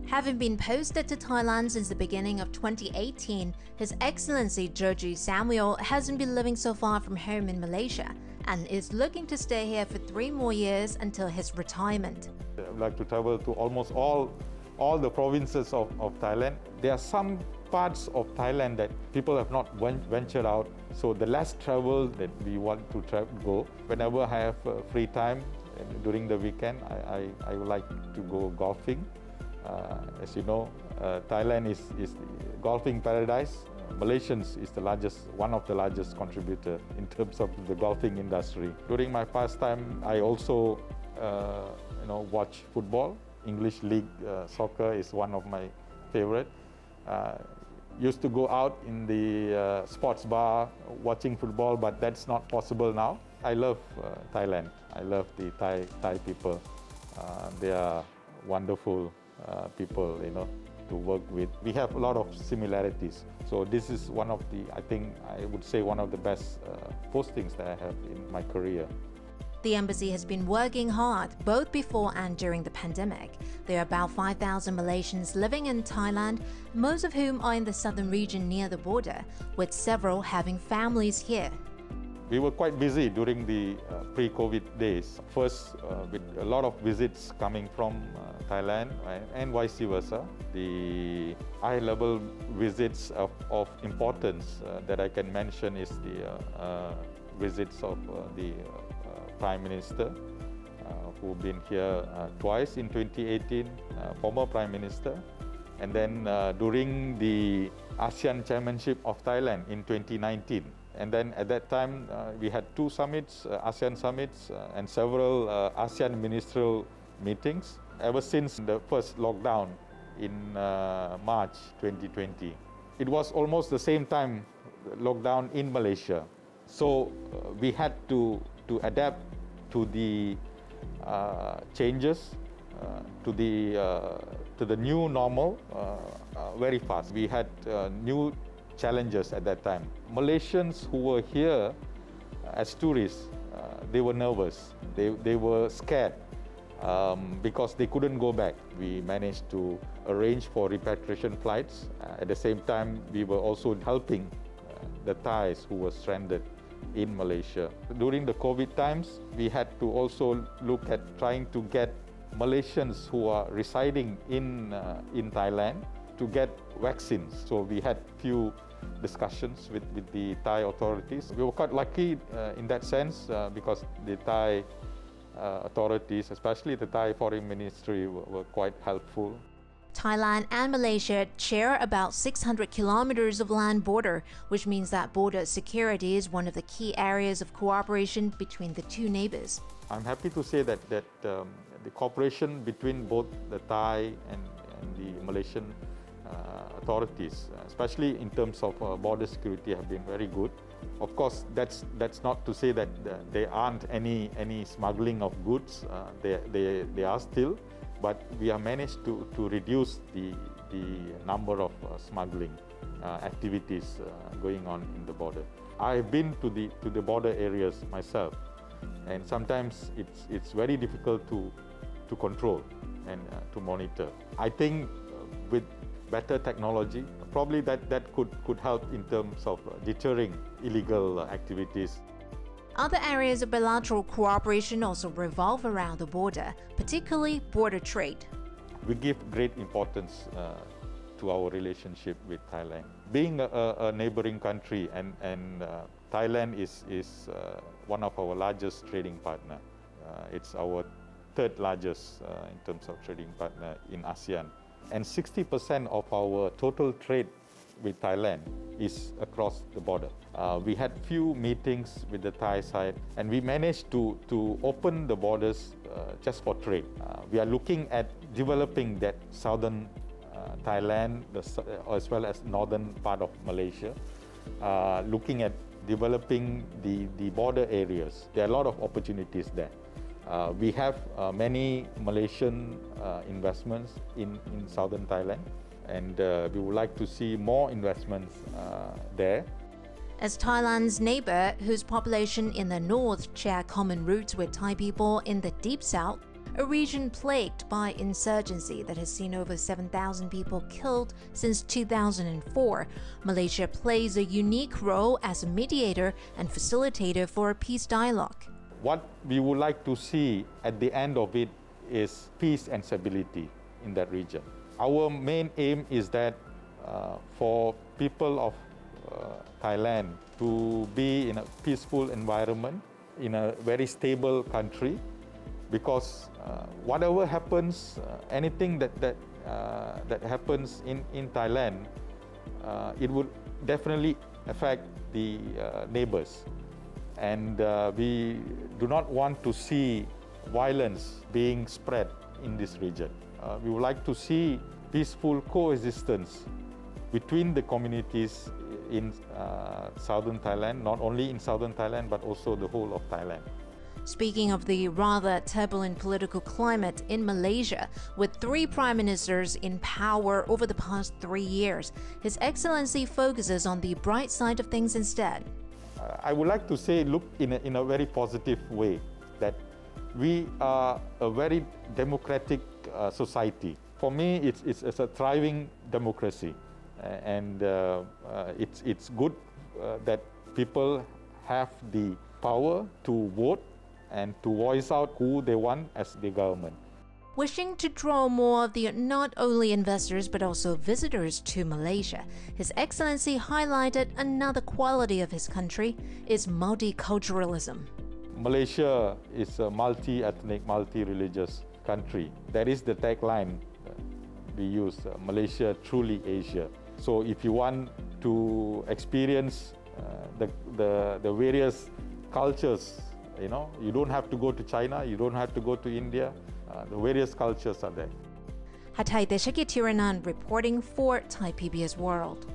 Having been posted to Thailand since the beginning of 2018, His Excellency Jojie Samuel hasn't been living so far from home in Malaysia and is looking to stay here for 3 more years until his retirement. I would like to travel to almost all the provinces of Thailand. There are some parts of Thailand that people have not ventured out, so the less travel that we want to go. Whenever I have free time during the weekend, I would like to go golfing. As you know, Thailand is golfing paradise. Malaysians is one of the largest contributor in terms of the golfing industry. During my pastime, I also watch football. English League soccer is one of my favorite. Used to go out in the sports bar watching football, but that's not possible now. I love Thailand. I love the Thai people. They are wonderful people, to work with. We have a lot of similarities. So this is one of the, I would say one of the best postings that I have in my career. The embassy has been working hard both before and during the pandemic. There are about 5,000 Malaysians living in Thailand, most of whom are in the southern region near the border, with several having families here. We were quite busy during the pre-COVID days. First, with a lot of visits coming from Thailand and vice versa. The high-level visits of importance that I can mention is the visits of the Prime Minister, who've been here twice in 2018, former Prime Minister. And then during the ASEAN Chairmanship of Thailand in 2019. And then at that time, we had 2 summits, ASEAN summits, and several ASEAN ministerial meetings. Ever since the first lockdown in March 2020. It was almost the same time lockdown in Malaysia. So we had to adapt to the changes, to the new normal very fast. We had new challenges at that time. Malaysians who were here as tourists, they were nervous. They were scared because they couldn't go back. We managed to arrange for repatriation flights. At the same time, we were also helping the Thais who were stranded in Malaysia. During the COVID times, we had to also look at trying to get Malaysians who are residing in Thailand to get vaccines. So we had few discussions with the Thai authorities. We were quite lucky in that sense because the Thai authorities, especially the Thai Foreign Ministry, were quite helpful. Thailand and Malaysia share about 600 kilometers of land border, which means that border security is one of the key areas of cooperation between the two neighbors. I'm happy to say that the cooperation between both the Thai and the Malaysian authorities, especially in terms of border security, have been very good. Of course, that's not to say that there aren't any smuggling of goods. They are still, but we have managed to reduce the number of smuggling activities going on in the border. I've been to the border areas myself, and sometimes it's very difficult to control and to monitor. I think with better technology, probably that could help in terms of deterring illegal activities. Other areas of bilateral cooperation also revolve around the border, particularly border trade. We give great importance to our relationship with Thailand. Being a neighboring country, and Thailand is one of our largest trading partner. It's our 3rd largest in terms of trading partner in ASEAN. And 60% of our total trade with Thailand is across the border. We had few meetings with the Thai side, and we managed to open the borders just for trade. We are looking at developing that southern Thailand as well as northern part of Malaysia, looking at developing the border areas. There are a lot of opportunities there. We have many Malaysian investments in southern Thailand, and we would like to see more investments there. As Thailand's neighbor, whose population in the north share common roots with Thai people in the deep south, a region plagued by insurgency that has seen over 7,000 people killed since 2004, Malaysia plays a unique role as a mediator and facilitator for a peace dialogue. What we would like to see at the end of it is peace and stability in that region. Our main aim is that for people of Thailand to be in a peaceful environment, in a very stable country, because whatever happens, anything that happens in Thailand, it would definitely affect the neighbors. And we do not want to see violence being spread in this region. We would like to see peaceful coexistence between the communities in southern Thailand, not only in southern Thailand, but also the whole of Thailand. Speaking of the rather turbulent political climate in Malaysia, with 3 prime ministers in power over the past 3 years, His Excellency focuses on the bright side of things instead. I would like to say, look in a very positive way, that we are a very democratic society. For me, it's a thriving democracy, and it's good that people have the power to vote and to voice out who they want as the government. Wishing to draw more of the not only investors but also visitors to Malaysia, His Excellency highlighted another quality of his country, its multiculturalism. Malaysia is a multi-ethnic, multi-religious country. That is the tagline we use, Malaysia truly Asia. So if you want to experience the various cultures, you don't have to go to China, you don't have to go to India. The various cultures are there. Hatay Deshakitiranan reporting for Thai PBS World.